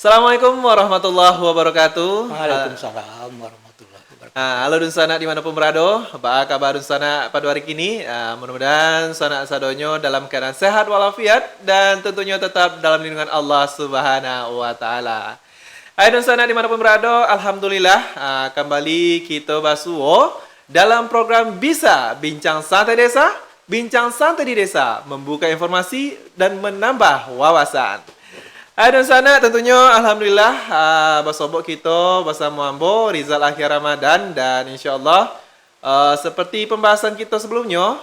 Assalamualaikum warahmatullahi wabarakatuh. Waalaikumsalam warahmatullahi wabarakatuh. Halo Dun Sanak dimanapun berada. Apa kabar Dun Sanak pada hari ini? Mudah-mudahan Sanak sadonyo dalam keadaan sehat walafiat dan tentunya tetap dalam lindungan Allah Subhanahu wa taala. Hai Dun Sanak dimanapun berada, alhamdulillah kembali kita basuo dalam program Bisa Bincang Santai Desa, Bincang Santai di Desa, membuka informasi dan menambah wawasan. Ada sana tentunya alhamdulillah bersobok kita bersama Ambo Rizal akhir Ramadan dan insyaallah seperti pembahasan kita sebelumnya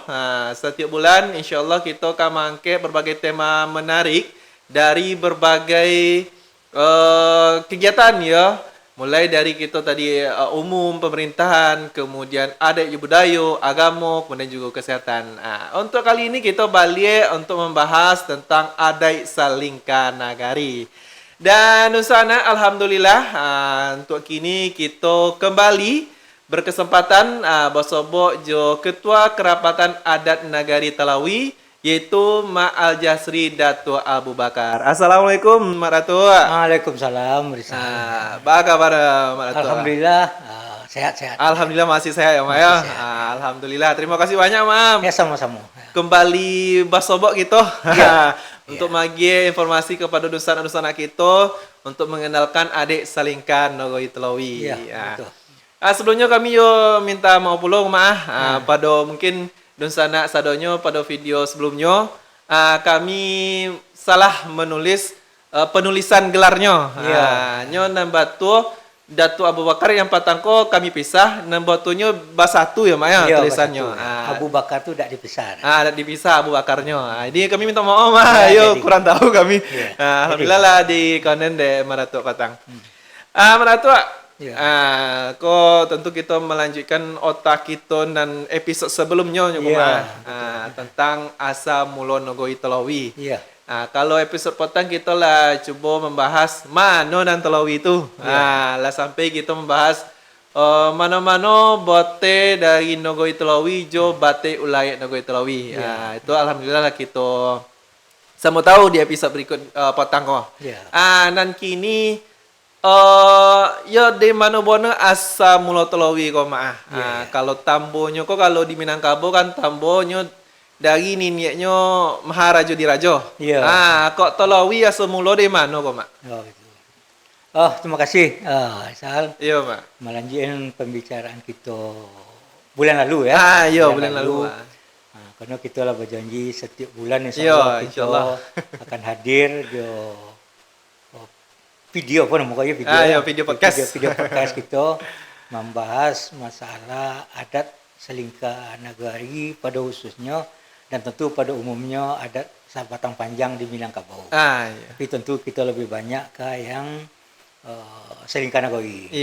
setiap bulan insyaallah kita akan mengangkat berbagai tema menarik dari berbagai kegiatan ya. Mulai dari kita tadi umum pemerintahan, kemudian adat budaya, agama, kemudian juga kesehatan. Untuk kali ini kita balik untuk membahas tentang adat salingka nagari. Dan Nusana alhamdulillah untuk kini kita kembali berkesempatan bersobok jo Ketua Kerapatan Adat Nagari Talawi yaitu Mak Al-Jasri Dato' Abu Bakar. Assalamualaikum Mak Dato'. Waalaikumsalam. Apa kabar Mak Dato'? Alhamdulillah sehat-sehat. Alhamdulillah masih sehat ya Mak ya. Alhamdulillah. Terima kasih banyak Mak. Ya sama-sama. Kembali basobok gitu. Ya. Untuk bagi informasi kepada dusan-dusan kita untuk mengenalkan adik salingkan Nogoi Telawi. Iya, betul. Sebelumnya kami yo minta maaf pulung Mak pada mungkin Dunsana sadonyo pada video sebelumnya kami salah menulis penulisan gelarnya. Nyo nambatu Datu Abu Bakar yang patangko kami pisah nambatunya basatu ya Mak ya tulisannya. Abu Bakar itu tidak dipisah. Tidak dipisah Abu Bakarnya. Jadi kami minta maaf Mak. Yo kurang tahu kami. Alhamdulillah lah di konen de Maratu Patang. Maratu kok tentu kita melanjutkan otak kita dan episode sebelumnya tentang asal mula Nogoi Telawi. Kalau episode petang kita lah coba membahas mana dan Telawi itu. Lah sampai kita membahas mana-mana bote dari Nogoi Telawi jo bate ulayat Nogoi Telawi. Itu alhamdulillah lah kita sama tahu di episode berikut petang kok. Dan kini ya di mana bona asa mula Telawi kok Mak. Kalau tambonyo kok kalau di Minangkabau kan tambonyo dari niniaknya Maharaja Diraja. Kok Telawi asa mula di mana kok Mak? Terima kasih Sal. Iya Mak. Melanjutkan pembicaraan kita bulan lalu ya. Bulan lalu. Karena kita lah berjanji setiap bulan insyaallah akan hadir di video apa namanya video podcast. Video podcast kita membahas masalah adat salingka nagari pada khususnya dan tentu pada umumnya adat Sabatang Panjang di Minangkabau. Tapi tentu kita lebih banyak ke yang salingka nagari.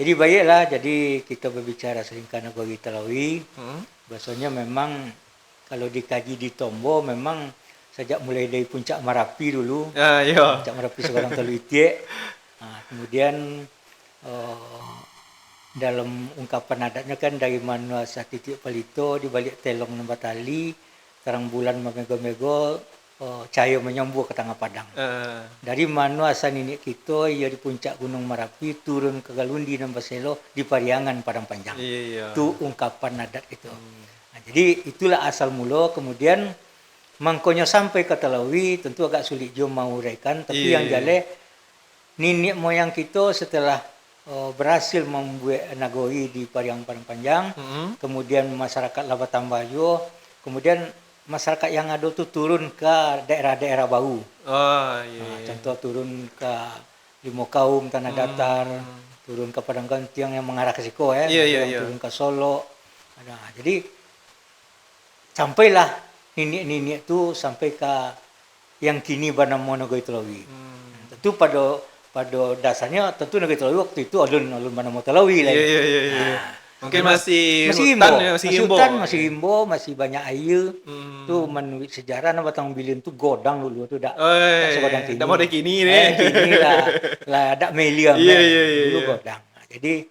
Jadi baiklah, jadi kita berbicara salingka nagari Telawi. Biasanya memang kalau dikaji di Tombo memang sejak mulai dari puncak Marapi dulu, puncak Marapi sekarang Telutiek. Kemudian dalam ungkapan adatnya kan dari mana satitik palito di balik telong nambah tali, terang bulan memego-mego, cahaya menyambuh ke tengah padang. Dari mana asal nenek kita ia di puncak Gunung Marapi turun ke Galundi nambah selo di Pariangan Padang Panjang. Itu ungkapan adat itu. Jadi itulah asal mula. Kemudian mangkonya sampai ke Telawi tentu agak sulit jo mau uraikan, tapi yang jale nenek moyang kita setelah berhasil membuat nagoi di Pariangan Padang Panjang, kemudian masyarakat Labatan Bajo, kemudian masyarakat yang ada tu turun ke daerah-daerah bau. Contoh turun ke Limau Tanah Datar, turun ke Padang Gantiang yang mengarah ke Siko turun ke Solo. Jadi sampailah nenek-nenek itu sampai ke yang kini bernama Nogoi Telawi. Tentu pada dasarnya tentu Nogoi Telawi waktu itu alun bernama Telawi lah. Mungkin masih himbo, masih banyak air. Itu menurut sejarah nama Batang Bilin itu godang dulu tu dak. Segodang kini. Dak mau kini ni. Kini lah dak meliam. Dulu godang. Jadi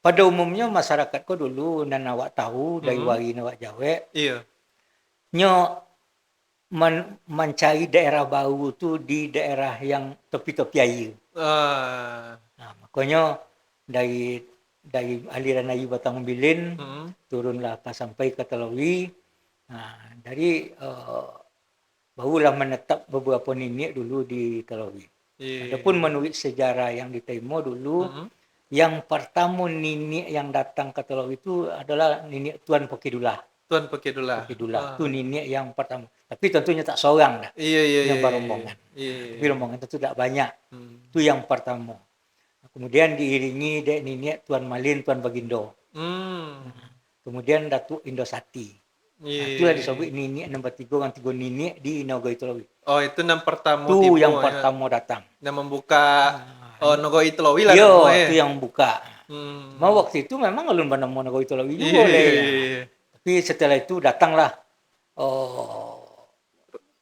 pada umumnya masyarakat ko dulu dan awak tahu dari wari awak Jawa. Nyo mencari daerah baru tu di daerah yang tepi-tepi air. Nah, makanya dari aliran air Batang Umbilin turunlah sampai ke Telawi. Nah, dari barulah menetap beberapa nenek dulu di Telawi. Adapun menurut sejarah yang di Timur dulu, yang pertama nenek yang datang ke Telawi itu adalah nenek Tuan Pokidullah. Tuan Pokidullah. Itu nenek yang pertama. Tapi tentunya tak seorang dah. Iya. Yang rombongan. Tapi rombongan itu tidak banyak. Itu yang pertama. Kemudian diiringi dek nenek Tuan Malin, Tuan Bagindo. Kemudian Datuk Indosati. Itulah disebut nenek nombor 3 orang 3 nenek di Nogoi Telawi. Oh, itu yang pertama Itu yang pertama datang. Yang membuka Nogoi Telawi lah. Iya, itu yang buka. Mau waktu itu memang ulun banamo Nogoi Telawi juga boleh. Tapi setelah itu datanglah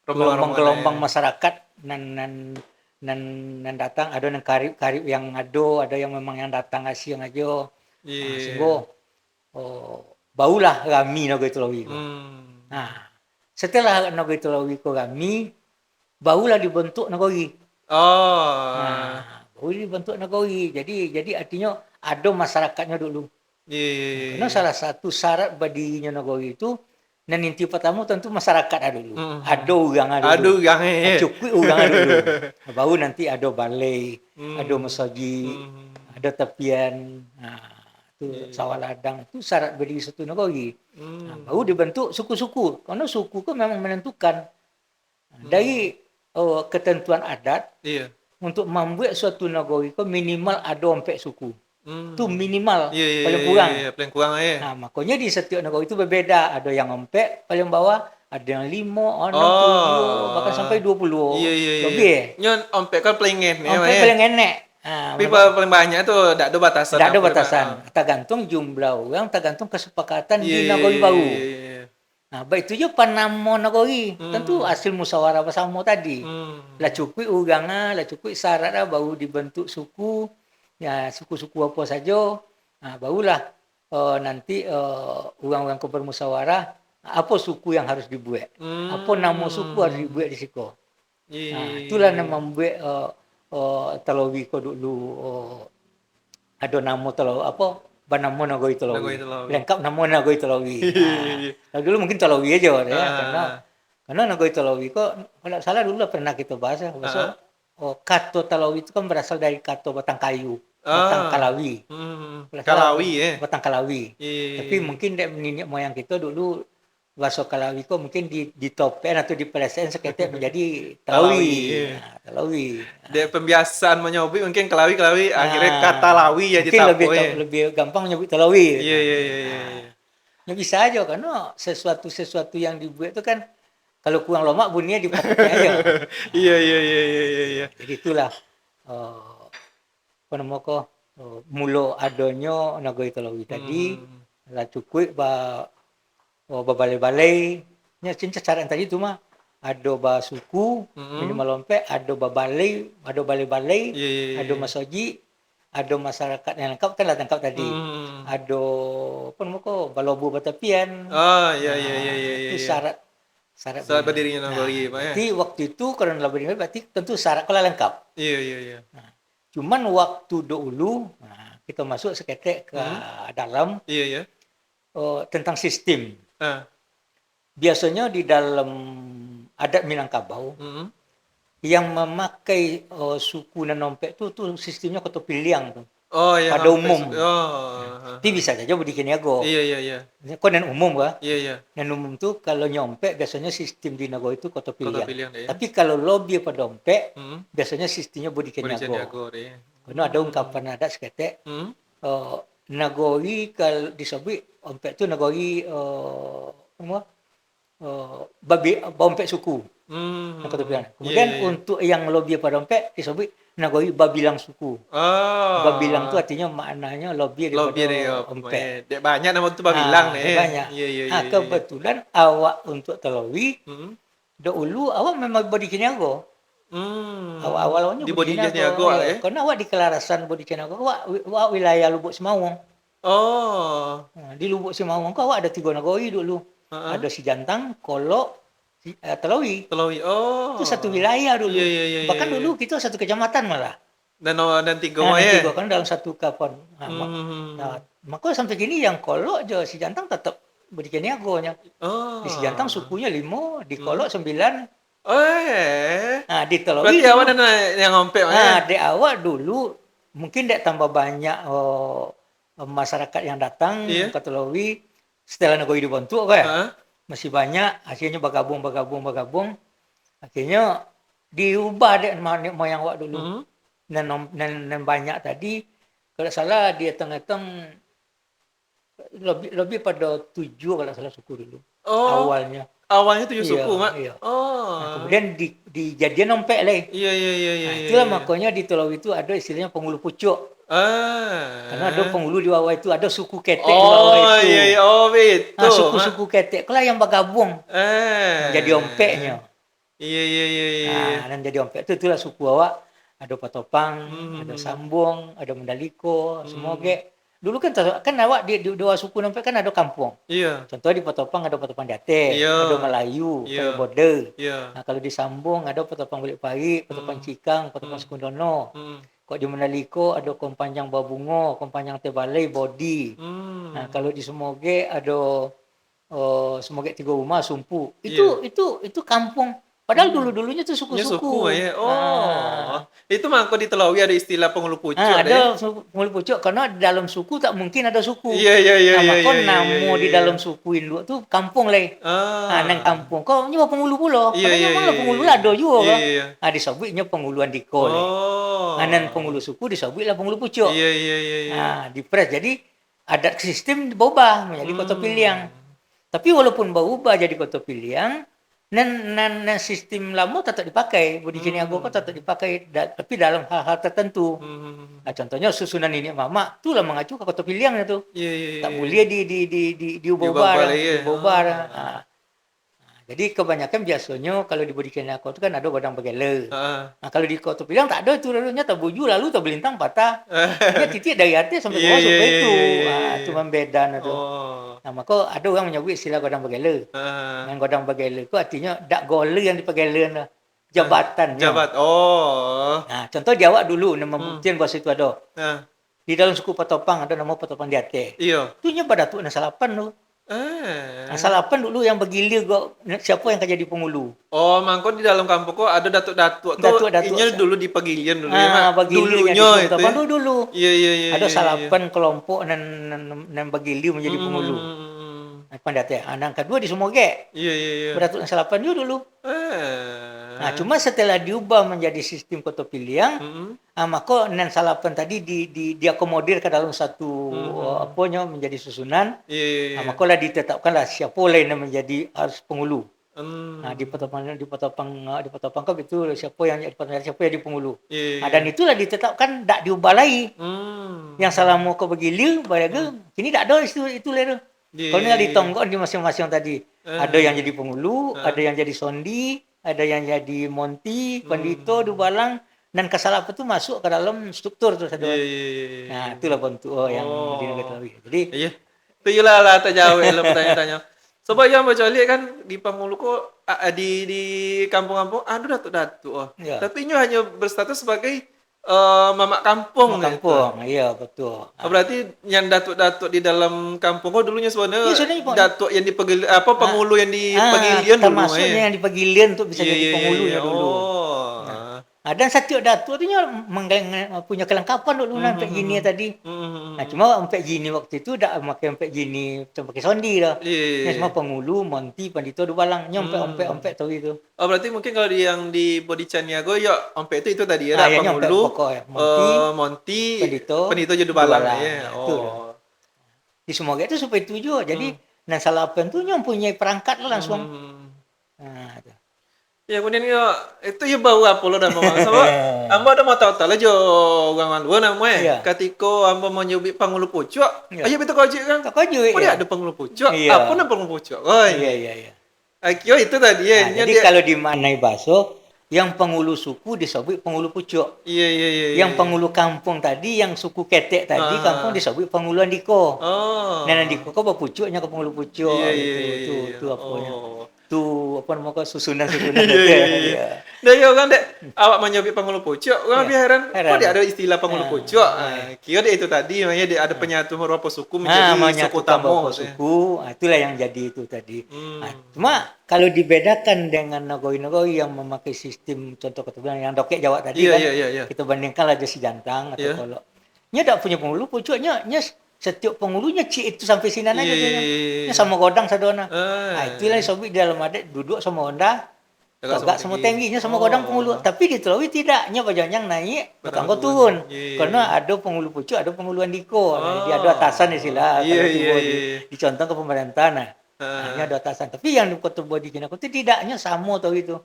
gelombang-gelombang masyarakat nan datang, ada yang karib yang ada yang memang yang datang asing aja. Sehingga baulah rami Nogoi Telawi. Nah, setelah Nogoi Telawi ko rami, baulah dibentuk Nogoi. Baru dibentuk Nogoi. Jadi artinya ada masyarakatnya dulu. Karena salah satu syarat berdirinya Nogoi itu, inti pertama tentu masyarakat dulu. Ada orang dulu. Cukup orang dulu. Baru nanti ada balai, ada masaji, ada tepian. Itu sawah ladang. Itu syarat berdiri satu Nogoi. Baru dibentuk suku-suku. Karena suku itu memang menentukan. Dari ketentuan adat, untuk membuat suatu Nogoi itu minimal ada 4 suku. Itu minimal, paling kurang. Paling kurang. Nah, makanya di setiap Nogoi itu berbeda. Ada yang 4 paling bawah, ada yang 5, 6, 7, bahkan sampai 20. Lebih. Nyon ompek kan paling enek. Ompek paling enek. Tapi paling banyak itu tidak ada batasan. Tidak ada batasan. Tergantung jumlah orang, tergantung kesepakatan di Nogoi baru. Nah, baik itu juga panamo Nogoi. Tentu hasil musyawarah bersama tadi. Lah cukup urangnya, lah cukup syaratnya baru dibentuk suku. Ya, suku-suku apa saja. Nah, barulah nanti orang-orang ke bermusyawarah apa suku yang harus dibuat. Apa nama suku harus dibuat di situ. Nah, itulah yang membuat Telawi ko dulu ada nama Telawi apa? Banamo Nogoi Telawi. Lengkap nama Nogoi Telawi. Dulu mungkin Telawi aja ya, karena Nogoi Telawi kok kalau salah dulu pernah kita bahas ya. Kato Telawi itu kan berasal dari kato batang kayu, batang kalawi. Batang kalawi. Tapi mungkin nenek moyang kita dulu bahasa kalawi kok mungkin ditopen atau dipelesein seketek menjadi Telawi. Telawi. Dia pembiasaan menyebut mungkin kalawi akhirnya kata lawi ya ditapo. Mungkin lebih gampang menyebut Telawi. Iya. Ya bisa aja karena sesuatu yang dibuat itu kan kalau kurang lemak bunyinya dipakai aja. Iya. Jadi itulah apa namanya mula adanya Nogoi Telawi tadi lah cukup balai-balai nya cara yang tadi itu mah ada suku minimal lompek, ada balai, ada balai-balai, ada masaji, ada masyarakat yang lengkap kan lah lengkap tadi. Ada apa namanya balobu batapian. Itu syarat berdirinya Nogoi. Berarti waktu itu kalau berdiri berarti tentu syarat kalau lengkap. Iya. Nah, cuman waktu dahulu kita masuk seketek ke dalam. Iya. Tentang sistem. Biasanya di dalam adat Minangkabau yang memakai suku dan nompek itu sistemnya kotopiliang tuh. Pada umum. Tapi bisa saja budi kiniago. Iya. Kok dan umum kah? Iya. Dan umum tuh kalau nyompek biasanya sistem di Nago itu kotopiliang. Tapi kalau lobby pada dompet biasanya sistemnya budi kiniago. Karena ada ungkapan adat seketek. Nagoi kalau disebut ompek itu Nagoi ompek suku. Kemudian untuk yang lobby pada ompek disebut Nagoi babilang suku. Babilang itu artinya maknanya lobby daripada ompek. Banyak nama itu babilang nih. Banyak. Kebetulan awak untuk Telawi dahulu awak memang body kiniago. Awal-awalnya body kiniago karena awak di Kelarasan body kiniago awak wilayah Lubuk Semawang. Di Lubuk Semawang awak ada 3 Nagoi dulu. Ada si Jantang, Kolok, Telawi. Telawi. Oh. Itu satu wilayah dulu. Iya, iya, iya, Bahkan iya, iya. dulu kita satu kecamatan malah. Dan tiga Nah, ya. tiga kan dalam satu kapan. Nah, maka sampai kini yang kolok je si Jantang tetap berikan niagonya. Oh. Di si Jantang sukunya 5, di kolok 9. Oh. Nah, di Telawi Berarti awak yang ngompek nah, di awal dulu mungkin tidak tambah banyak masyarakat yang datang ke Telawi setelah negeri dibentuk kan. Masih banyak, akhirnya bergabung. Akhirnya diubah deh moyang awak dulu. Dan banyak tadi, kalau salah dia hitung lebih pada 7 kalau salah suku dulu. Oh. Awalnya. Awalnya 7 suku, Mak. Iya. Oh. Nah, kemudian dijadian ompek lah. Iya. Nah, itulah makanya di Telawi itu ada istilahnya penghulu pucuk. Karena ada penghulu di bawah itu, ada suku ketek di bawah itu. Oh iya, oh betul. Nah, suku-suku ketek lah yang bergabung menjadi ompeknya. Iya. Nah, dan jadi ompek itulah suku awak. Ada Patopang, ada Sambung, ada Mendaliko, Semoge. Dulu kan awak di dua suku ompek kan ada kampung. Iya. Contohnya di Patopang ada Patopang Jate, ada Melayu, kayak Bode. Nah, kalau di Sambung ada Patopang Balikparit, Patopang Cikang, Patopang Sekundono. Kok di Mendaliko ada Kompanjang Babungo, Kompanjang Tebalai, Bodi. Nah, kalau di Semoge ada Semoge Tiga Rumah, Sumpu. Itu kampung. Padahal dulu-dulunya tuh suku-suku. Ya. Oh. Itu mah kok di Telawi ada istilah penghulu pucuk ada penghulu pucuk karena di dalam suku tak mungkin ada suku. Iya. Maka namo di dalam suku Induk tuh kampung lah. Nang kampung. Kok nyawa penghulu pula. Padahal malah penghulu ada juga kan. Disebutnya penghuluan diko. Nan penghulu suku disebutlah penghulu pucuk. Iya. Dipres. Jadi adat sistem berubah menjadi kota piliang. Tapi walaupun berubah jadi kota piliang, nan sistem lama tetap dipakai. Budi Niago kok tetap dipakai, tapi dalam hal-hal tertentu. Nah, contohnya susunan ini mama itulah mengacu ke kota piliang itu. Tak boleh diubah. Jadi kebanyakan biasanya kalau di Budi Niago itu kan ada godang begele. Nah, kalau di kota piliang tak ada itu lalunya tak buju lalu tak belintang patah. Dia titik dari atas sampai bawah sampai itu. Itu membeda itu. Nah, maka ada orang menyebut istilah godang begele. Yang godang begele itu artinya dak gole yang dipegele jabatannya. Nah, contoh di awak dulu nama buktian bahasa itu ada. Di dalam suku Patopang ada nama Patopang Diate. Iya. Itu nya Datuk Nasalapan tu. Nasalapan dulu yang bergilir siapa yang akan jadi penghulu. Oh, mangko di dalam kampung kok ada datuk-datuk tuh. Inya dulu di Pagilian dulu ya, Mak. Dulunya itu. Dulu. Iya. Ada salapan kelompok dan bergilir menjadi penghulu. Pandate. Yang kedua di Semoge. Iya. Beratuk Salapan juga dulu. Nah, cuma setelah diubah menjadi sistem kota piliang, maka nan Salapan tadi diakomodir ke dalam satu menjadi susunan. Maka lah ditetapkanlah siapa lain yang menjadi harus penghulu. Nah, di Patopang itu siapa yang di penghulu. Nah, dan itulah ditetapkan tak diubah lagi. Yang selama kau bergilir, kini tak ada itu lah. Kalau di tonggok di masing-masing tadi ada yang jadi penghulu, ada yang jadi sondi, ada yang jadi monti, pandito, dubalang, dan Kasalapan itu masuk ke dalam struktur tu satu. Nah, itulah bentuk yang di negara Telawi. Jadi itu lah terjawab lah pertanyaan-tanya. Sebab yang baca lihat kan di penghulu kok di kampung-kampung ada datuk-datuk. Tapi ini hanya berstatus sebagai mamak kampung. Iya betul. Berarti yang datuk-datuk di dalam kampung kok dulunya sebenarnya datuk yang penghulu yang di Pagilian dulu. Termasuknya yang di Pagilian tuh bisa jadi penghulu ya dulu. Dan setiap datuk tu punya kelengkapan dulu sampai gini tadi. Nah, cuma sampai gini waktu itu dah pakai sampai gini pakai sondi dah. Semua penghulu, monti, pandito, dubalang, ompek tahu itu. Oh, berarti mungkin kalau yang di Budi Niago ya ompek itu tadi ya, penghulu, monti, pandito jadi dubalang ya. Di Semoga itu supaya itu juga. Jadi nan Salapan tu mempunyai perangkat lah langsung. Nah, itu. Ya kemudian itu ya bau apa lo dan mama sebab amba ada mau tahu lah jo orang luar namanya ketika amba mau nyubi penghulu pucuk ayo betul kau kan dia ada penghulu pucuk apa nama penghulu pucuk iya Akio itu tadi ya jadi kalau di Manai Baso yang penghulu suku disebut penghulu pucuk. Iya. Yang penghulu kampung tadi yang suku ketek tadi kampung disebut penghuluan diko. Nah, diko kok berpucuknya ke penghulu pucuk itu apanya. Tu apa namanya susunan-susunan Iya, itu iya, ya. iya. Iya. Dah ya kan dek, awak menyebut pengulu pucuk, orang Iya. lebih heran. Heran. Kok dia ada istilah pengulu Ah, pucuk? iya. Kira dia itu tadi, makanya dia ada penyatu beberapa suku menjadi suku Menyatukan Tamo. beberapa suku, itulah yang jadi itu tadi. Hmm. Cuma kalau dibedakan dengan Nagoi-Nagoi yang memakai sistem contoh keturunan yang dokek Jawa tadi Iya, kan, iya, iya, iya. kita bandingkan aja si Jantang atau Iya. Kolok. Nya tak punya penghulu, pucuknya setiap penghulunya cik itu sampai sinan aja Iya, tuh. iya, iya. Nya sama godang sadona. Ah. Itulah sobi di dalam adat duduk sama Honda, Agak agak semua tinggi. tingginya sama godang penghulu. Tapi di Telawi tidak, nya bajanyang naik, batangko turun. Iya. Karena ada penghulu pucuk, ada penghulu andiko. Nah, dia ada Oh. atasan istilah Iya, kalau iya, tiba iya. dicontoh ke pemerintahan. Nah, ini ada atasan. Tapi yang di kota di Kinaku itu tidaknya sama tau itu.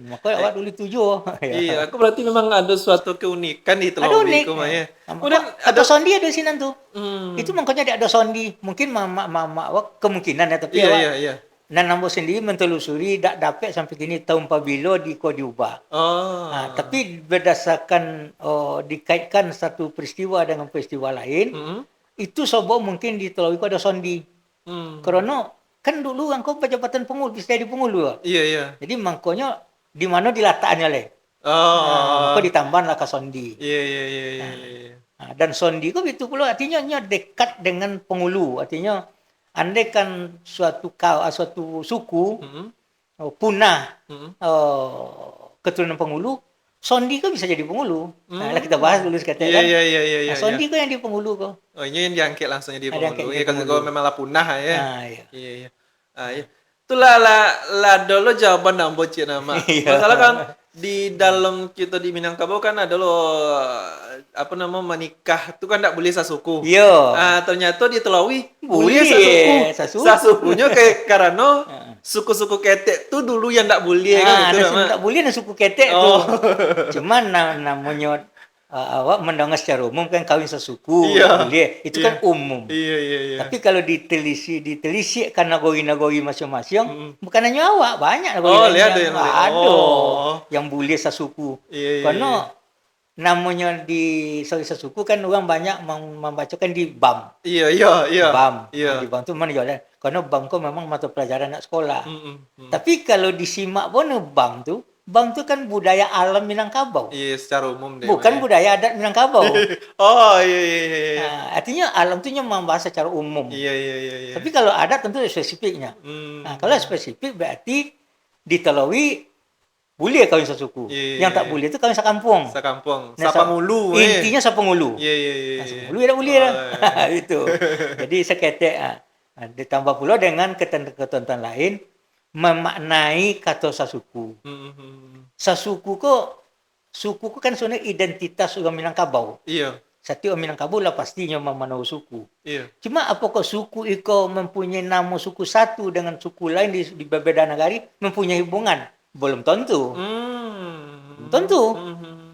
Makanya awak dulu tujuh. Iya, aku berarti memang ada suatu keunikan di Ada Telawi unik. kumanya. Kemudian Kemudian ada sondi ada di sini tuh. Hmm. Itu makanya dia ada sondi. Mungkin mama awak kemungkinan ya tapi Iya, awak iya, iya. nan nambo sendiri mentelusuri tak dapat sampai kini tahun pabilo di ko diubah. Oh. Tapi berdasarkan dikaitkan satu peristiwa dengan peristiwa lain, Hmm. itu sobo mungkin di Telawi ko ada sondi. Hmm. Karena kan dulu engkau pejabat pengulu, bisa jadi pengulu. Iya, iya. Jadi mangkonya di mana diletaknya le. Oh. Maka ditambah lah ke sondi. Iya, iya, iya, iya, iya. Dan sondi ko itu pula artinya nya dekat dengan pengulu. Artinya andai kan suatu suku Hmm. punah Hmm. keturunan pengulu, sondi ko bisa jadi pengulu. Nah, kita bahas dulu sekali Iya, kan. iya, iya, iya, iya. Sondi ko yang di pengulu ko. Oh, ini yang diangkat langsungnya di Ada pengulu. angkat Iya, di kan pengulu. kalau memang lah punah ya. Iya. Iya, iya. Iya. Itulah lah dulu jawaban nak bocil nama. Iya. Masalah kan di dalam kita di Minangkabau kan ada lo apa nama menikah itu kan tidak boleh sasuku. Yo. Ternyata di Telawi Boleh, sasuku. sasuku. Sasukunya kayak karena suku-suku ketek tuh dulu yang tidak boleh kan itu Ada nama. tak boleh na suku ketek Oh. tuh. Cuman namanya awak mendengar secara umum kan kawin sesuku Iya. boleh. Itu kan umum. Iya, iya, iya. Tapi kalau ditelisik kan nagoi-nagoi masing-masing, bukan hanya awak, banyak nagoi Oh, lain lihat ada yang lain. ada Oh. yang boleh sesuku. Iya, iya, Karena namanya di sesuku kan orang banyak membacakan di BAM. Iya, iya, iya. BAM. Iya. Di BAM tu mana jalan. Karena BAM tu memang mata pelajaran anak sekolah. Mm-mm. Tapi kalau disimak pun BAM tu kan budaya alam Minangkabau. Iya, secara umum deh. Bukan budaya adat Minangkabau. Oh, iya, iya, iya, iya. Artinya alam tu membahas secara umum. Iya, iya, iya, iya. Tapi kalau adat tentu ada spesifiknya. Hmm. Nah, kalau spesifik berarti di Telawi boleh kawin sesuku. Iya, Yang tak boleh itu kawin sekampung. Sakampung. Nah, Sapangulu. Intinya sapangulu. Iya, iya, iya. Nah, iya. sapangulu tak boleh lah. Itu. Jadi seketek. Ditambah pula dengan ketentuan lain memaknai kata sasuku. Sasuku suku kan sebenarnya identitas orang Minangkabau. Iya, Setiap orang Minangkabau lah pastinya memanau suku. iya. Cuma apakah suku itu mempunyai nama suku satu dengan suku lain di berbeda negara mempunyai hubungan? Belum tentu. Belum tentu.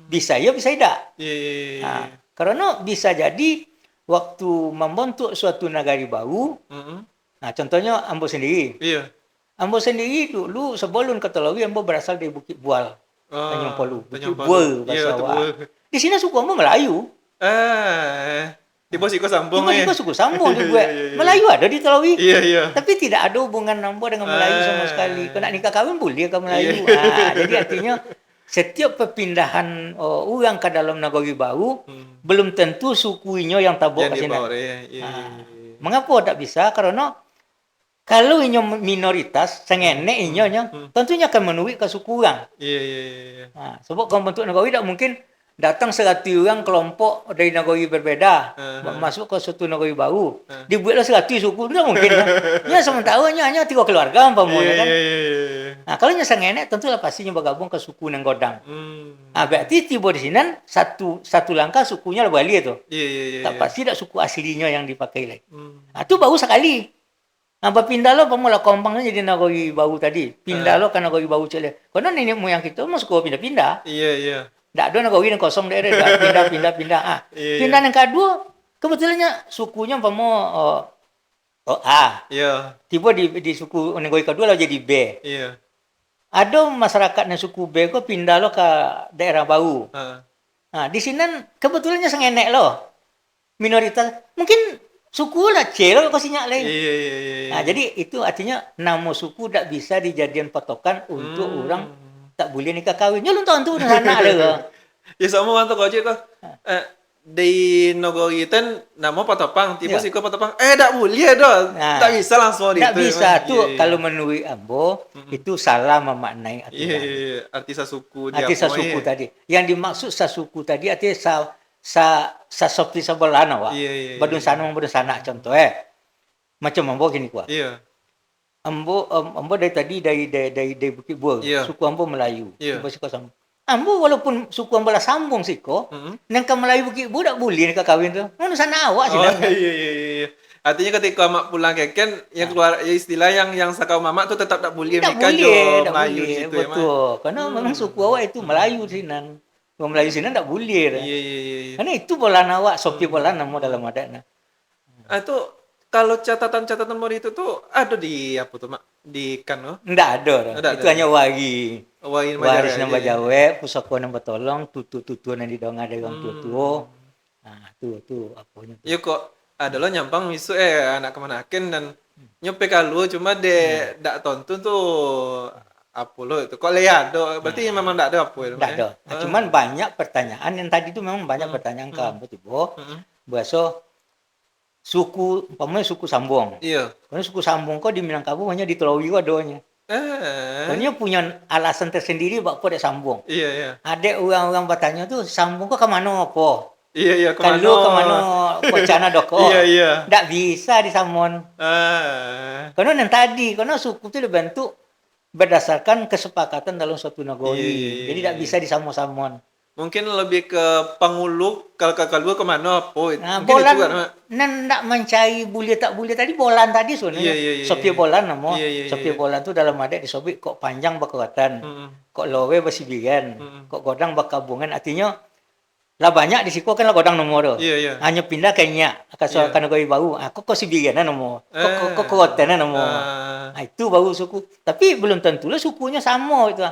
Bisa ya, bisa tidak. Iya, iya, iya. Nah, karena bisa jadi waktu membentuk suatu negara baru, nah contohnya Ambo sendiri. Iya. Ambo sendiri dulu sebelum ke Telawi, Ambo berasal dari Bukit Bual, Tanjung Polu. Bukit Tanjung Polu. Bual Iya, bahasa Bukit awak. Bual. Di sini suku Ambo Melayu. Tiba sih kok sambung Cuma ya. juga suku sambung juga. Iya, iya, iya. Melayu ada di Telawi. Iya, iya. Tapi tidak ada hubungan Ambo dengan Melayu sama sekali. Kalau nak nikah kawin boleh ke Melayu. Jadi artinya setiap perpindahan orang ke dalam negara baru belum tentu sukunya yang tabuk Yang ke sini. dibawa, iya, iya. Mengapa tak bisa? Karena kalau inyo minoritas, sengenek inyonya, tentunya akan menuik ke suku orang. Iya, iya, iya. Sebab kalau bentuk negara tak mungkin datang 100 orang kelompok dari negara berbeda masuk ke suatu negara baru. Dibuatlah 100 suku, tak mungkin. Ya sementara hanya 3 keluarga umpamanya kan. Nah, kalau nya sengenek tentulah pastinya bergabung ke suku nang godang. Berarti tiba di sini satu langkah sukunya lah Bali itu. Iya, iya, iya. Tak pasti tak suku aslinya yang dipakai lagi. Itu baru sekali. Pindah lo pemula kompangnya jadi nagoi bau tadi. Pindah lo kan nagoi bau cile. Karena nenek moyang kita masuk pindah-pindah. Iya, iya. Tak ada nagoi yang kosong daerah. Pindah. Iya, Pindah yang kedua, kebetulannya sukunya A. Iya, Tiba di suku nagoi kedua lo jadi B. iya. Ada masyarakatnya suku B kok pindah lo ke daerah bau. Nah, di sini kebetulannya sengenek lo. Minoritas. Mungkin Suku lah celo kau sinyak lain. Iya, iya, iya. Nah, jadi itu artinya nama suku tak bisa dijadikan patokan untuk orang tak boleh nikah kawin. Ya lu tahu tu anak ada. Ya sama mantu kau kok di Nogori itu nama Patopang, tiba Ya. sih kau Patopang, tak boleh dah, Nah, tak bisa langsung tak itu. bisa Memang. tu Iya, iya. kalau menurut Ambo itu salah memaknai Iya, aturan. iya, iya. Arti sasuku dia Arti apa, sasuku iya. tadi. Yang dimaksud sasuku tadi artinya sa seperti sebelana wak. Iya, iya, iya. Badun sana contoh macam Ambo gini kuah. Iya. Ambo dari tadi dari Bukit Bur. Iya. Suku Ambo Melayu. Iya. Tiba suku sambung. Ambo walaupun suku Ambo lah sambung siko, nang ke Melayu Bukit Bur tak boleh nikah kahwin tu. Mana sana awak sih. Oh iya, iya, iya, iya. Artinya ketika mak pulang keken, yang keluar ya istilah yang sakau mamak tu tetap tak boleh Tak nikah boleh, jo tak Melayu boleh. di situ ya, Mak. Betul. Karena memang suku awak itu Melayu sinan. Orang Melayu sinan tak boleh. Iya, iya, iya, iya. Karena itu bolan awak, sopi bolan nama dalam adat. Itu kalau catatan-catatan mori itu tuh ada di apa tuh, Mak? Di kan no? Ndak ada. Ndak Itu ada. hanya wagi. Wain Waris Majawe nambah aja, ya. jawe, pusaka nambah tolong, tutu yang didong ada orang tua-tua. Nah, tu apanya tu. Ya kok ada lo nyampang misu anak kemanaken dan nyope kalu cuma de dak tonton tuh apa lo itu kok leado berarti memang dak ada apa ya Ndak ada. Nah, cuman banyak pertanyaan yang tadi itu memang banyak pertanyaan kamu tiba. Bahasa suku, umpamanya suku Sambung. iya Karena suku Sambung kok di Minangkabau hanya di Telawi adanya. Karena punya alasan tersendiri bakpo dek Sambung. iya iya Ada orang-orang bertanya tuh Sambung kok ke mana apa? iya iya kemana Kalau ke mana kocana doko? iya iya Ndak bisa disamon. Karena yang tadi, karena suku itu dibentuk berdasarkan kesepakatan dalam suatu negeri. Iya. Jadi tidak bisa disamon-samon. mungkin lebih ke pangulu kalau kemana apa itu Nah, mungkin bolan itu kan Mak. nak mencari boleh tak boleh tadi bolan tadi sebenarnya. Iya. Sopi bolan nama. Iya, iya, Sopi iya. bolan tu dalam adat disobik kok panjang berkekuatan. Kok lowe bersibiran. Kok godang berkabungan artinya lah banyak di siku kan lah godang nomor tu. Iya, iya. Hanya pindah ke nyak ke Iya. negeri baru. Kok sibiran nomor. Kok kekuatan nomor. Nah, itu baru suku. Tapi belum tentulah sukunya sama itu.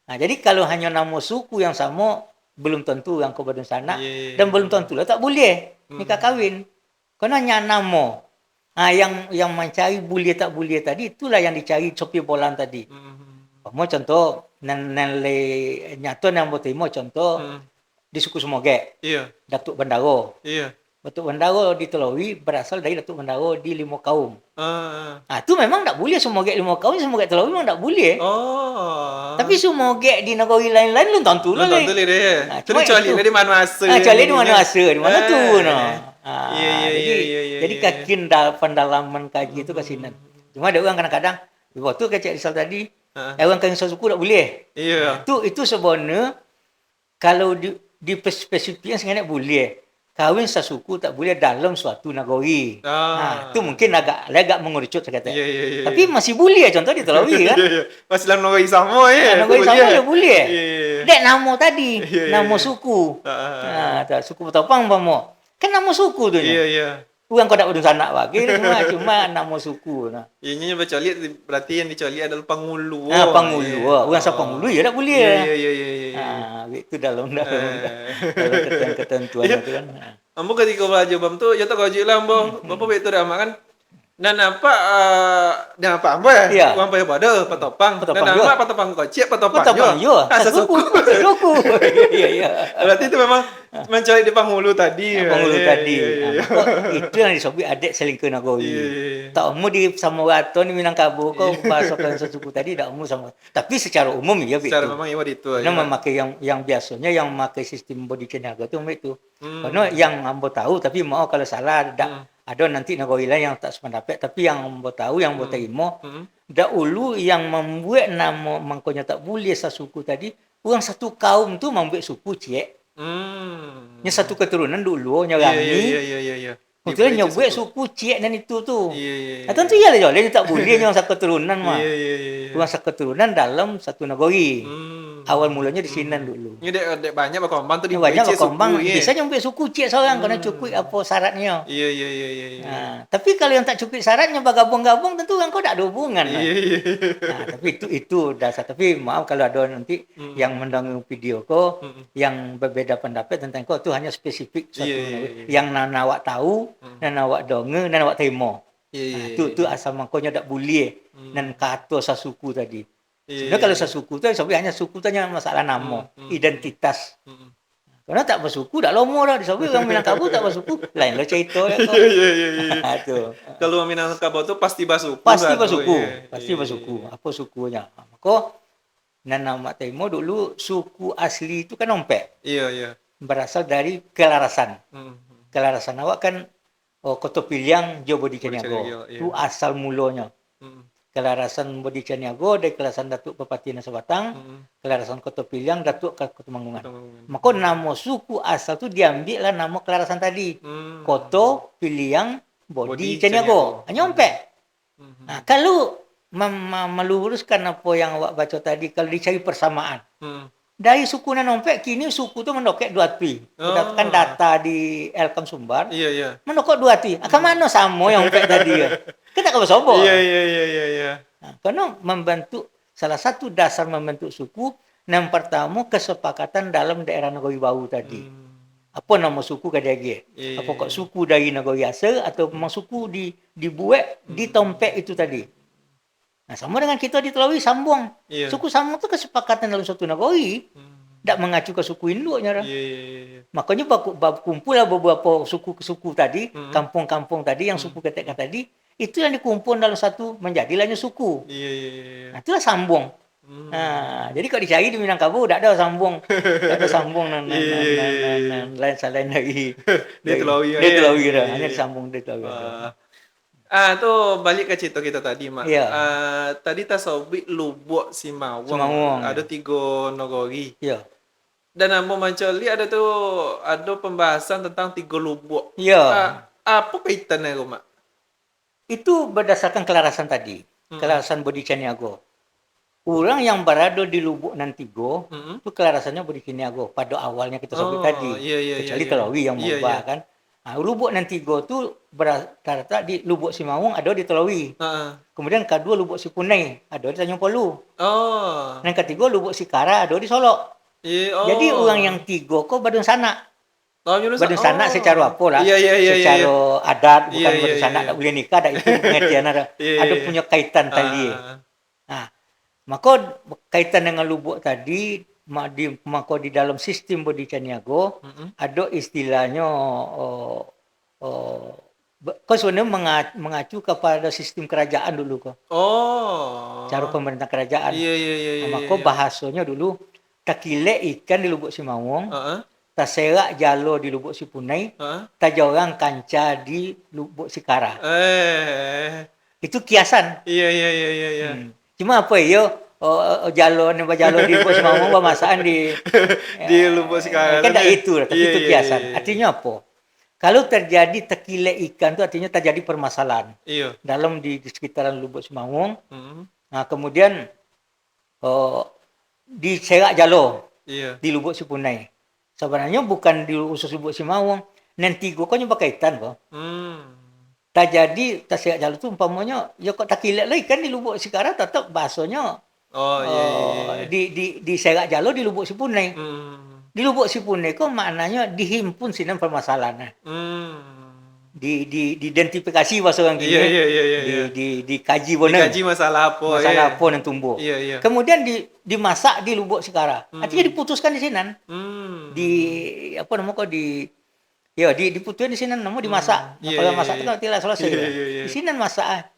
Nah, jadi kalau hanya nama suku yang sama, belum tentu yang kau badun sana Iya. dan belum tentulah tak boleh nikah kahwin. Karena hanya nama. Nah, yang mencari boleh tak boleh tadi itulah yang dicari sopi bolan tadi. Mau contoh le nyato yang bertemu contoh di suku Semoge, iya Datuk Bendaro. iya Datuk Bendaro di Telawi berasal dari Datuk Bendaro di Limo Kaum. ah Nah, itu memang tak boleh Semoge Limo Kaum, Semoge Telawi memang tak boleh. oh Tapi Semoge di negeri lain-lain lu tentu lah. Nonton dulu deh. Nah, Itu cuma kecuali itu. di mana asa. Kecuali di mana asa, di mana tu no. Iya. Jadi kakin pendalaman kaji itu ke sini. Cuma ada orang kadang-kadang waktu kecil Rizal tadi, orang kahwin suku tak boleh. Iya. Itu sebenarnya kalau di spesifiknya sebenarnya boleh. Kahwin sasuku tak boleh dalam suatu negeri. Itu mungkin agak mengerucut saya kata. Iya. Tapi masih boleh contoh di Telawi kan. Iya. Masih dalam negeri sama ya. Negeri sama dia boleh. Iya. Dek nama tadi, Iya. nama suku. Suku Betapang pamo. Kan nama suku tu. Iya. Orang kau tak udun sanak bagi cuma nama suku. Nah. Ini bercoli berarti yang dicoli adalah pangulu. Pangulu. Orang sa pangulu ya tak boleh. Iya. Itu dalam ketentuan itu kan. Ambo ketika belajar bam tu, ya tak kau lah ambo. Bapak betul dah kan. Dan apa ambo ya? Iya. Uang payah pada patopang. Dan Patopang apa patopang kocik patopang Betapang yo. Suku. Iya. Berarti itu memang mencari di Panghulu tadi. Panghulu tadi. Iya. Itu yang disebut adik selingkuh nagori. Iya. Tak umum di Samaraton di Minangkabau kau pasukan sesuku tadi tak umum sama. Tapi secara umum ya begitu. Secara memang iya itu. Karena memakai yang biasanya yang memakai sistem body niaga itu itu. Karena yang ambo tahu tapi mau kalau salah ada nanti negara lain yang tak sependapat tapi yang ambo tahu yang ambo terima dahulu yang membuat nama mangkonya tak boleh sasuku tadi orang satu kaum tu membuat suku Cek. Nya satu keturunan dulu nyarangi. Iya. Kemudian nyebut suku Cek dan itu tu. Iya. Nah, tentu iyalah tak boleh yang satu keturunan mah. Iya. Orang satu keturunan dalam satu negeri. Awal mulanya di Sinan dulu. Ini dek banyak berkembang tuh di Banyak Cik berkembang, suku, iya. biasanya sampai suku cik seorang kena cukui apa syaratnya. Iya, iya, iya, iya, iya. Nah, tapi kalau yang tak cukui syaratnya bergabung-gabung tentu kan kau tak ada hubungan. Iya, iya. Nah, tapi itu dasar. Tapi maaf kalau ada nanti yang mendengar video kau yang berbeda pendapat tentang kau itu hanya spesifik satu. Yang nana awak tahu, nana awak donge, nana awak terima. Iya, Nah, itu asal makanya tak boleh dan kata sasuku tadi. iya, Sebenarnya kalau sasuku itu sampai hanya suku itu hanya masalah nama, identitas. Karena tak bersuku, tak lomo dah. Disebut orang Minangkabau tak bersuku, lain lah cerita. Iya, iya, iya, iya. Itu. Kalau Minangkabau tuh pasti basuku. Pasti satu, bersuku, iya. pasti Iya, bersuku. iya. Apa sukunya? Maka Nana Mak Temo dulu suku asli itu kan Ompek. Iya, iya. Berasal dari Kelarasan. Hmm. Kelarasan awak kan Koto Piliang Jo Bodi Caniago, Caniago. iya. Itu asal mulanya. Kelarasan Bodi Caniago dari Kelarasan Datuk Bupati Nasa Batang, Kelarasan Koto Piliang Datuk Koto Mangungan. Maka nama suku asal tu diambil lah nama Kelarasan tadi. Koto Piliang Bodi Caniago. Hanya Ompek. Nah, kalau meluruskan apa yang awak baca tadi, kalau dicari persamaan. Dari suku Nanompek, kini suku itu mendokek 2 ti. Berdasarkan data di Elkam Sumbar, Iya, iya. mendokek 2 ti. Akan mana sama yang Ompek tadi ya? Kita tak bersobor. Iya, iya, iya, iya, iya. Nah, karena membentuk, salah satu dasar membentuk suku, yang pertama kesepakatan dalam daerah Nagoi Bau tadi. Apa nama suku kadang-kadang? Apa kok suku dari Nagoi Asa, atau memang suku dibuat di Tompek itu tadi. Nah, sama dengan kita di Telawi sambung. Iya. Suku sambung itu kesepakatan dalam suatu nagoi. Tak mengacu ke suku induknya. Iya, iya, iya. Makanya kumpul lah beberapa suku-suku tadi, kampung-kampung tadi, yang suku ketek tadi, itu yang dikumpul dalam satu menjadilahnya suku. Iya, iya, iya. Nah, itulah sambung. Nah, jadi kalau dicari di Minangkabau tak ada sambung. Tak ada sambung lain selain dari Telawi. Dia Telawi dah. Hanya disambung dia Telawi. Tuh balik ke cerita kita tadi, Mak. Iya. Tadi tasobik Lubuk Simawang. Simawang. Ada 3 nagari. Ya. Dan Ambo Mancoli ada pembahasan tentang 3 lubuk. Ya. Apa kaitannya, Mak? Itu berdasarkan kelarasan tadi. Kelarasan Bodi Caniago. Orang yang berada di Lubuk Nantigo, itu kelarasannya Bodi Caniago. Pada awalnya kita sebut tadi. Iya, Kecuali Telawi yang mengubah kan. Nah, Lubuk Nantigo itu terletak di Lubuk Simawang, ada di Telawi. Kemudian kedua Lubuk Sipunai, ada di Tanjung Polu. Dan ketiga Lubuk Sikara, ada di Solok. Jadi orang yang 3 kok badun sanak. Badun sanak secara apa lah? Secara adat, bukan badun sanak tak boleh nikah, tak itu pengertian ada. Ada punya kaitan tali. Nah, maka kaitan dengan Lubuk tadi, maka di dalam sistem Bodi Caniago ada istilahnya kau sebenarnya mengacu kepada sistem kerajaan dulu kau. Cara pemerintah kerajaan. Iya. Maka bahasanya dulu takile ikan di Lubuk Simawang, taserak jalo di Lubuk Sipunai, tajorang kanca di Lubuk Sikara. Itu kiasan. Iya. Cuma apa ya? Jalo di Lubuk Simawang bermasaan di Lubuk Sikara. Kan tak itu, tapi itu kiasan. Artinya apa? Kalau terjadi tekile ikan itu artinya terjadi permasalahan. Dalam di sekitaran Lubuk Simawang. Nah, kemudian diserak jalo di Lubuk Sipunai. Sebenarnya bukan di usus Lubuk Simawang. Nanti gue kan berkaitan kok. Tak jadi serak jalo itu umpamanya ya kok takile lagi kan di Lubuk Sikara tetap bahasanya di serak jalo di Lubuk Sipunai. Di Lubuk Sipunai kok maknanya dihimpun sinan permasalahan. Diidentifikasi bahasa orang gini. Dikaji Dikaji masalah apa. Masalah apa yang tumbuh. Kemudian dimasak di Lubuk Sikara. Artinya diputuskan di sinan. Apa namanya kok diputuskan di sini nama dimasak. Kalau masak itu tidak selesai. Di sini masak.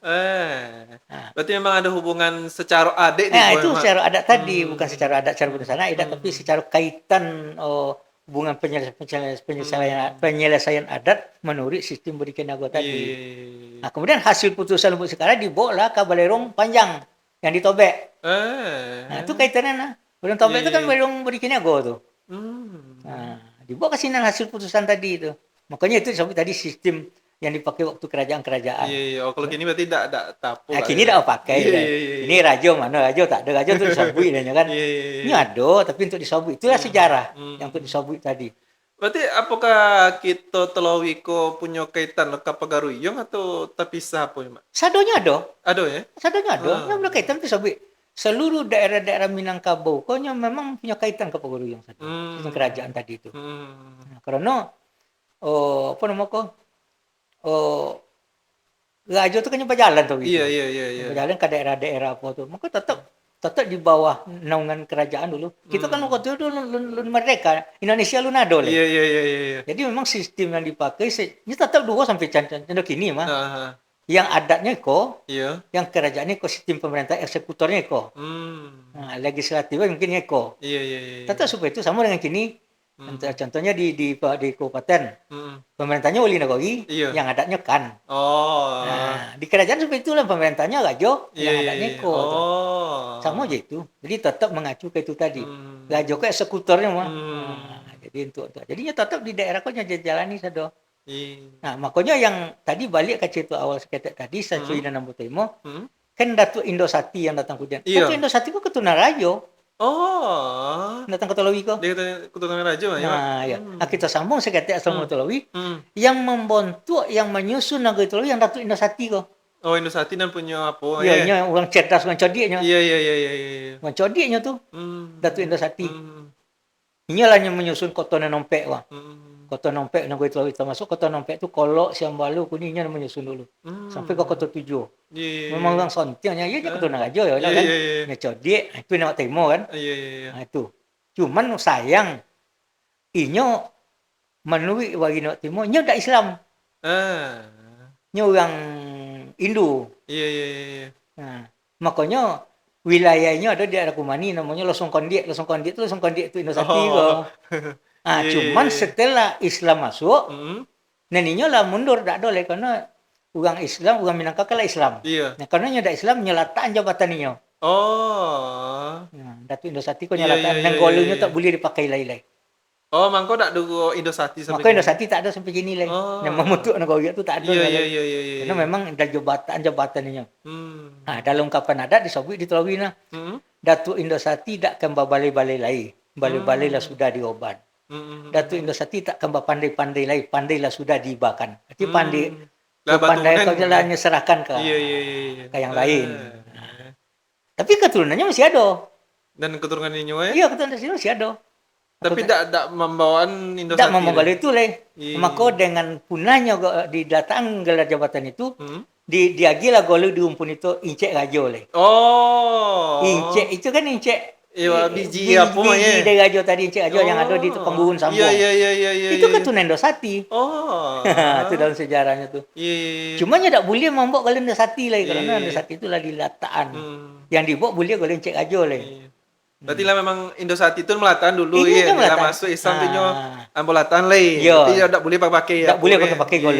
Berarti memang ada hubungan secara adat. Itu secara adat tadi, bukan secara adat secara budaya adat, tapi secara kaitan hubungan penyelesaian adat menurut sistem Bodi Caniago tadi. Nah, kemudian hasil putusan Lubuk Sikara dibawa ke Balerong Panjang yang ditobek. Nah, itu kaitannya. Balerong tobek itu kan Balerong Bodi Caniago tuh. Nah, dibawa ke sini hasil putusan tadi itu. Makanya itu sampai tadi sistem yang dipakai waktu kerajaan-kerajaan. Iya, iya. Oh, kalau kini berarti tidak tapo Nah, lah kini ya. tak pakai. Iya, Lah. iya, iya, Ini iya. rajo mana? Rajo tak ada. Rajo untuk disabui kan. Iya, iya, Ini iya. ada, tapi untuk disabui. Itulah sejarah yang untuk disabui tadi. Berarti apakah kita telawiko punya kaitan leka pagaruyung atau terpisah apa ya, Mak? Sadonya ada. Ada ya? Sadonya ada. Yang berkaitan itu sabui. Seluruh daerah-daerah Minangkabau, pokoknya memang punya kaitan ke Paguruyung satu. Sistem kerajaan tadi itu. Nah, karena apa nama ko? Oh, raja tu kan berjalan tu gitu. Iya, iya, iya, iya. Berjalan ke daerah-daerah apa tu. Maka tetap di bawah naungan kerajaan dulu. Kita kan waktu itu lun merdeka. Indonesia lu nado le. Iya, iya, iya, iya, iya. Jadi memang sistem yang dipakai ini tetap dua sampai candok kini mah. Aha. Yang adatnya ko, Iya. yang kerajaannya ko, sistem pemerintah eksekutornya ko. Nah, legislatifnya mungkin ko. Iya, iya, iya. Tetap supaya itu sama dengan kini. Contohnya di kabupaten. Pemerintahnya wali nagari, Iya. yang adatnya kan. Oh. Nah, di kerajaan seperti itulah pemerintahnya rajo, Iya, yang iya, adatnya iya. ko. Oh. Sama aja itu. Jadi tetap mengacu ke itu tadi. Rajo ke eksekutornya mah. Nah, jadi untuk jadinya tetap di daerah kau jalani sado. Iya. Nah, makanya yang tadi balik ke cerita awal seketek tadi, Sacuy dan Nambutemo, kan Datuk Indosati yang datang kemudian. Iya. Datuk Indosati itu keturunan rajo. Oh. Datang ke Tolawi ko. Dia kata keturunan raja ya, Mak? Nah, ya. Nah, kita sambung seketek asal Tolawi. Hmm. Yang membentuk, yang menyusun negeri Tolawi yang Datuk Indosati ko. Oh, Indosati dan punya apa? Ya, nya orang cerdas, orang codiknya. Iya, iya, iya, iya, iya. Orang codiknya tuh, Datuk Indosati. Inilah yang menyusun kota Nompek wah. Kota Nompek negeri Tolawi termasuk kota Nompek itu Kolok, Siambalu, Kuningnya menyusun dulu. Sampai ke kota 7. Memang orang sontianya, ya dia keturunan raja ya kan. Nya codik, itu nama Temo kan. Iya, iya, iya. Nah, itu. Cuman sayang inyo menurut bagi nak Temo, nya dak Islam. Nya orang Hindu. Iya, iya, iya. Nah, makanya wilayahnya ada di daerah Kumani namanya Losong Kondiek. Losong Kondiek itu Indosati kok. Nah, cuman setelah Islam masuk, neninya lah mundur dak boleh karena orang Islam, orang Minangkabau lah Islam. Iya. Nah, karena nya dak Islam nyelatan jabatan niyo. Oh. Nah, Datuk Indosati kok nyelatan nang golunya tak boleh dipakai lai-lai. Oh, mangko dak dugo Indosati sampai. Maka Indosati tak ada sampai gini lai. Yang membentuk negara itu tak ada. Iya, iya, iya, iya. Karena memang ada jabatan niyo. Nah, dalam ungkapan adat disebut di Telawi nah. Datuk Indosati tak kembali balai-balai lai. Balai-balai lah sudah dioban. Datuk Indosati tak kembali pandai-pandai lai. Pandai lah sudah diibakan. Berarti pandai pandai kau jalannya serahkan ke ke yang lain. Nah. Tapi keturunannya masih ada. Dan keturunan ini ya? Iya, keturunan masih ada. Tapi tidak membawaan Indosati. Tak membawa itu le. Maka dengan punahnya di datang gelar jabatan itu, diagilah golu diumpun itu incek rajo le. Oh. Incek itu kan incek. Iya, biji apa ya? Biji dari rajo tadi incek rajo yang ada di Panggungan Sambung. Iya, iya, iya, iya. Itu keturunan Indosati. Oh. Itu dalam sejarahnya tuh. Iya. Cuma nya tak boleh membawa golu Indosati le karena Indosati itu lah dilataan. Yang dibawa boleh golu incek rajo le. Berarti lah memang Indosati itu melatan dulu ya. Kita masuk Islam tu nyo ambolatan lain. Tapi tak boleh pakai. Tak boleh pakai gol.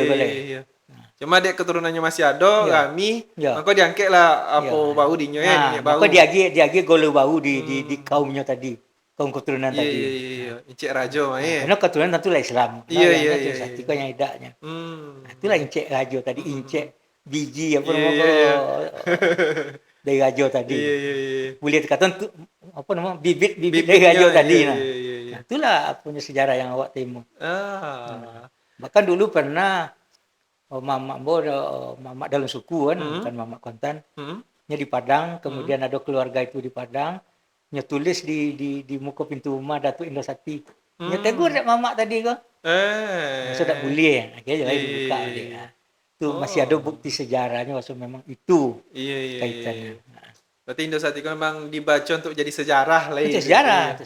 Cuma dia keturunannya masih ada, kami, maka diangkat lah apa bau dinyo ya. Maka diagi gol bau di kaumnya tadi. Kaum keturunan tadi. Iya. Incek Rajo mah ya. Karena keturunan tentulah Islam. Iya. Indosati kan yang idaknya. Itulah incek rajo tadi, incek biji apa namanya dari rajo tadi. Iya. Boleh dikatakan apa nama bibit dari rajo tadi. Iya. Nah, itulah punya sejarah yang awak temu. Bahkan dulu pernah mamak dalam suku kan, bukan mamak kontan. Nya di Padang, kemudian ada keluarga itu di Padang, nya tulis di muka pintu rumah Datuk Indosati. Nya tegur dak mamak tadi kok. Sudah boleh, akhirnya jadi dibuka oleh. Itu masih ada bukti sejarahnya maksud memang itu kaitannya. Berarti Indosati kan memang dibaca untuk jadi sejarah lah. Itu sejarah.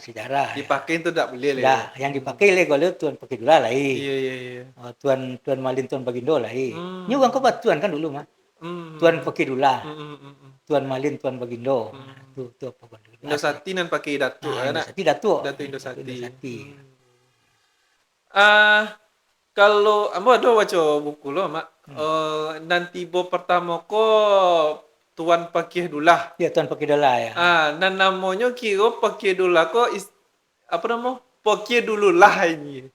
Dipakai itu tak boleh lah. Ya, yang dipakai le kalau Tuan Pakai Dula lah. Iya. Tuan Malin Tuan Bagindo lah. Ini orang kau Tuan kan dulu mah. Tuan Pakai Dula. Tuan Malin Tuan Bagindo. Itu apa kan dulu. Indosati nan pakai Datuk kan. Datuk Indosati. Kalau ambo ada baca buku lo mak. Nanti bo pertama ko Tuan Pakih Dullah. Ya, Tuan Pakih Dullah ya. Dan namanya kira Pakih Dullah ko apa nama? Pakih Dullah ini.